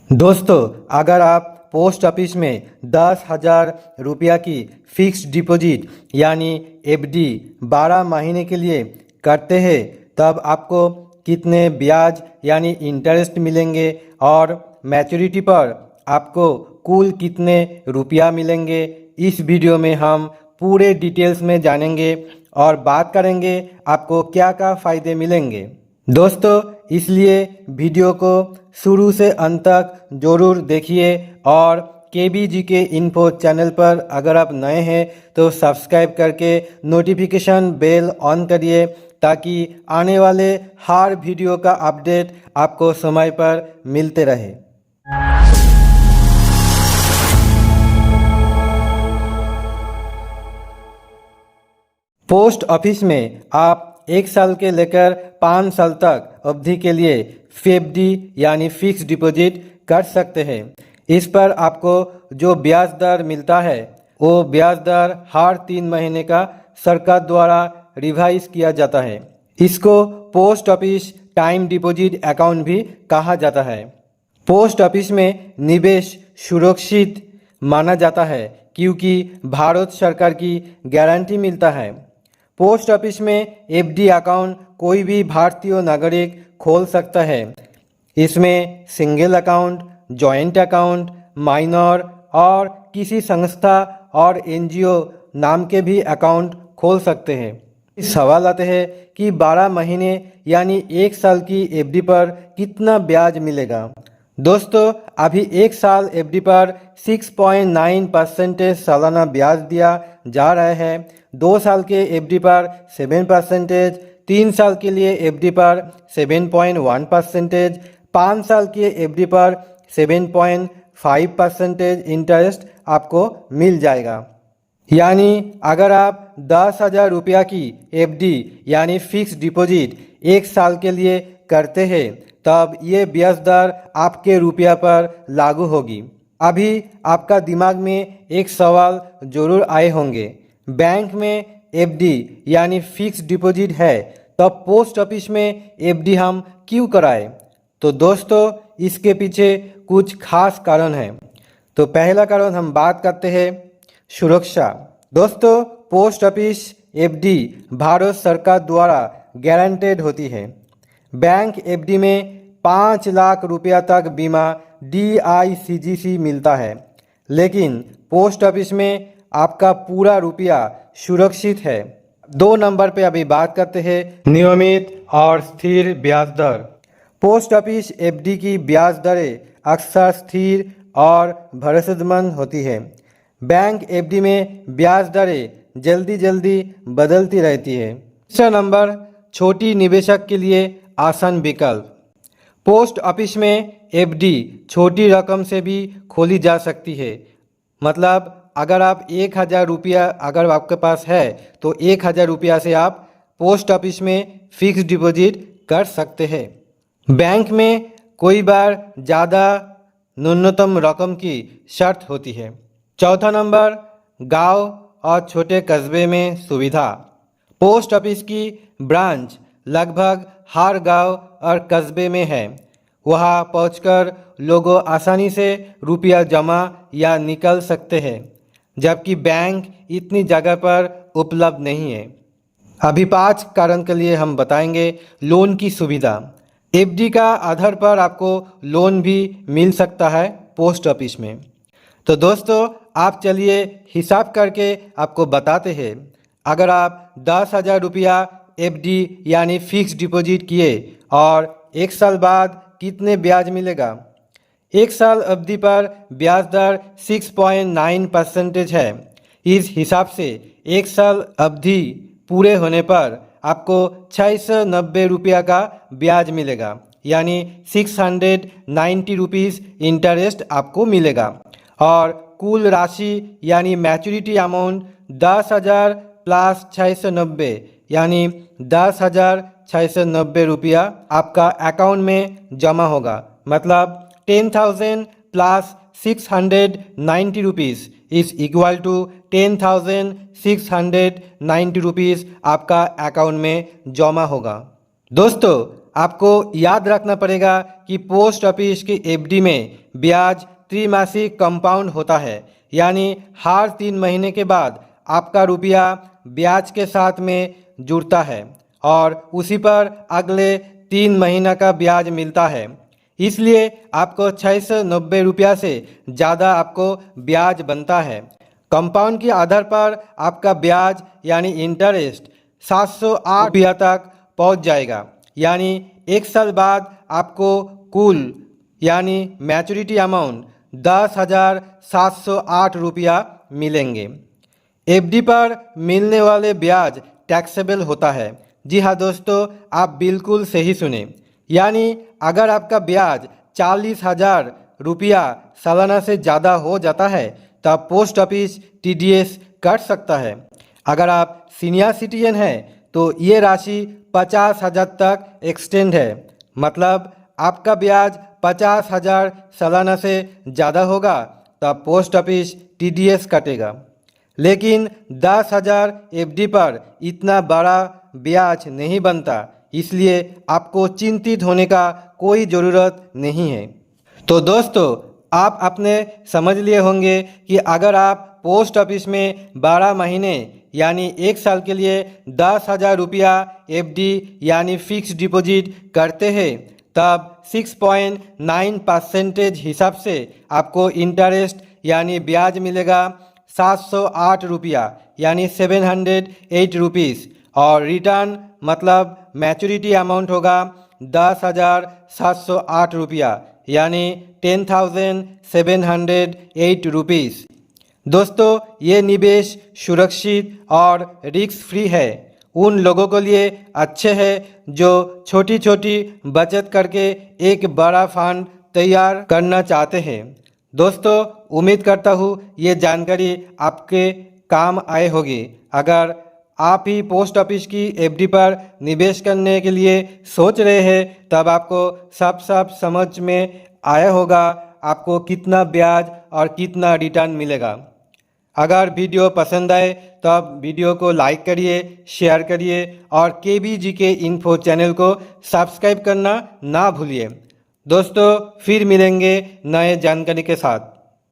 दोस्तों, अगर आप पोस्ट ऑफिस में 10,000 रुपया की फिक्स्ड डिपॉजिट यानी एफडी 12 महीने के लिए करते हैं तब आपको कितने ब्याज यानी इंटरेस्ट मिलेंगे और मैच्योरिटी पर आपको कुल कितने रुपया मिलेंगे, इस वीडियो में हम पूरे डिटेल्स में जानेंगे और बात करेंगे आपको क्या क्या फ़ायदे मिलेंगे। दोस्तों, इसलिए वीडियो को शुरू से अंत तक ज़रूर देखिए और केबीजी के इन्फो चैनल पर अगर आप नए हैं तो सब्सक्राइब करके नोटिफिकेशन बेल ऑन करिए ताकि आने वाले हर वीडियो का अपडेट आपको समय पर मिलते रहे। पोस्ट ऑफिस में आप 1 साल के लेकर 5 साल तक अवधि के लिए एफडी यानी फिक्स डिपॉजिट कर सकते हैं। इस पर आपको जो ब्याज दर मिलता है वो ब्याज दर हर 3 महीने का सरकार द्वारा रिवाइज किया जाता है। इसको post office time deposit account भी कहा जाता है। पोस्ट ऑफिस में निवेश सुरक्षित माना जाता है क्योंकि भारत सरकार की गारंटी मिलता है। पोस्ट ऑफिस में एफडी अकाउंट कोई भी भारतीय नागरिक खोल सकता है। इसमें single account, joint account, minor और किसी संस्था और एनजीओ नाम के भी अकाउंट खोल सकते हैं। सवाल आता है कि 12 महीने यानी 1 साल की एफडी पर कितना ब्याज मिलेगा। दोस्तों, अभी 1 साल एफडी पर 6.9% सालाना ब्याज दिया जा रहा है। 2 साल के एफडी पर 7%, 3 साल के लिए एफडी पर 7.1%, 5 साल के एफडी पर 7.5% इंटरेस्ट आपको मिल जाएगा। यानी अगर आप 10,000 रुपया की एफडी यानी फिक्स डिपॉजिट 1 साल के लिए करते हैं तब ये ब्याज दर आपके रुपया पर लागू होगी। अभी आपका दिमाग में एक सवाल जरूर आए होंगे, बैंक में एफडी यानी फिक्स डिपॉजिट है तब पोस्ट ऑफिस में एफडी हम क्यों कराएं? तो दोस्तों, इसके पीछे कुछ खास कारण हैं। तो पहला कारण हम बात करते हैं सुरक्षा। दोस्तों, पोस्ट ऑफिस एफडी भारत सरकार द्वारा गारंटेड होती है। बैंक एफडी में 5 लाख रुपया तक बीमा DICGC मिलता है, लेकिन पोस्ट ऑफिस में आपका पूरा रुपया सुरक्षित है। 2 नंबर पे अभी बात करते हैं नियमित और स्थिर ब्याज दर। पोस्ट ऑफिस एफडी की ब्याज दरें अक्सर स्थिर और भरोसेमंद होती है। बैंक एफडी में ब्याज दरें जल्दी जल्दी बदलती रहती है। तीसरा नंबर, छोटी निवेशक के लिए आसान विकल्प। पोस्ट ऑफिस में एफडी छोटी रकम से भी खोली जा सकती है। मतलब अगर आप 1,000 रुपया अगर आपके पास है तो 1,000 रुपया से आप पोस्ट ऑफिस में फिक्स डिपॉजिट कर सकते हैं। बैंक में कोई बार ज़्यादा न्यूनतम रकम की शर्त होती है। चौथा नंबर, गांव और छोटे कस्बे में सुविधा। पोस्ट ऑफिस की ब्रांच लगभग हर गांव और कस्बे में है। वहां पहुंचकर लोग आसानी से रुपया जमा या निकाल सकते हैं, जबकि बैंक इतनी जगह पर उपलब्ध नहीं है। अभी 5 कारण के लिए हम बताएंगे लोन की सुविधा। एफडी का आधार पर आपको लोन भी मिल सकता है पोस्ट ऑफिस में। तो दोस्तों, आप चलिए हिसाब करके आपको बताते हैं। अगर आप 10,000 रुपया एफडी यानी फिक्स डिपॉजिट किए और 1 साल बाद कितने ब्याज मिलेगा। 1 साल अवधि पर ब्याज दर 6.9% है। इस हिसाब से 1 साल अवधि पूरे होने पर आपको 690 रुपया का ब्याज मिलेगा, यानी 690 रुपीज़ इंटरेस्ट आपको मिलेगा। और कुल राशि यानी मैच्योरिटी अमाउंट 10,000 प्लस 690 यानी 10,690 रुपया आपका अकाउंट में जमा होगा। मतलब 10,000 plus 690 rupees is equal to 10,690 rupees आपका अकाउंट में जमा होगा। दोस्तों, आपको याद रखना पड़ेगा कि पोस्ट ऑफिस की एफडी में ब्याज त्रिमासिक कंपाउंड होता है, यानी हर 3 महीने के बाद आपका रुपया ब्याज के साथ में जुड़ता है और उसी पर अगले 3 महीना का ब्याज मिलता है। इसलिए आपको 690 रुपया से ज़्यादा आपको ब्याज बनता है। कंपाउंड के आधार पर आपका ब्याज यानी इंटरेस्ट 708 रुपया तक पहुंच जाएगा, यानी 1 साल बाद आपको कुल यानी मैच्योरिटी अमाउंट 10,708 रुपया मिलेंगे। एफडी पर मिलने वाले ब्याज टैक्सेबल होता है। जी हाँ दोस्तों, आप बिल्कुल सही सुने, यानी अगर आपका ब्याज 40,000 रुपया सालाना से ज़्यादा हो जाता है तब पोस्ट ऑफिस टीडीएस कट सकता है। अगर आप सीनियर सिटीजन हैं तो ये राशि 50,000 तक एक्सटेंड है, मतलब आपका ब्याज 50,000 सालाना से ज़्यादा होगा तब पोस्ट ऑफिस टीडीएस कटेगा। लेकिन 10,000 एफडी पर इतना बड़ा ब्याज नहीं बनता, इसलिए आपको चिंतित होने का कोई ज़रूरत नहीं है। तो दोस्तों, आप अपने समझ लिए होंगे कि अगर आप पोस्ट ऑफिस में 12 महीने यानी 1 साल के लिए 10,000 रुपया एफडी यानी फिक्स डिपॉजिट करते हैं तब 6.9% हिसाब से आपको इंटरेस्ट यानी ब्याज मिलेगा 708 रुपया यानी 708 रुपीज़ और रिटर्न मतलब मैच्योरिटी अमाउंट होगा 10,708 रुपया यानी 10,708 रुपीज़। दोस्तों, ये निवेश सुरक्षित और रिस्क फ्री है। उन लोगों के लिए अच्छे है जो छोटी छोटी बचत करके एक बड़ा फंड तैयार करना चाहते हैं। दोस्तों, उम्मीद करता हूँ ये जानकारी आपके काम आए होगी। अगर आप ही पोस्ट ऑफिस की एफडी पर निवेश करने के लिए सोच रहे हैं तब आपको सब समझ में आया होगा आपको कितना ब्याज और कितना रिटर्न मिलेगा। अगर वीडियो पसंद आए तब वीडियो को लाइक करिए, शेयर करिए और केबीजी के इन्फो चैनल को सब्सक्राइब करना ना भूलिए। दोस्तों, फिर मिलेंगे नए जानकारी के साथ।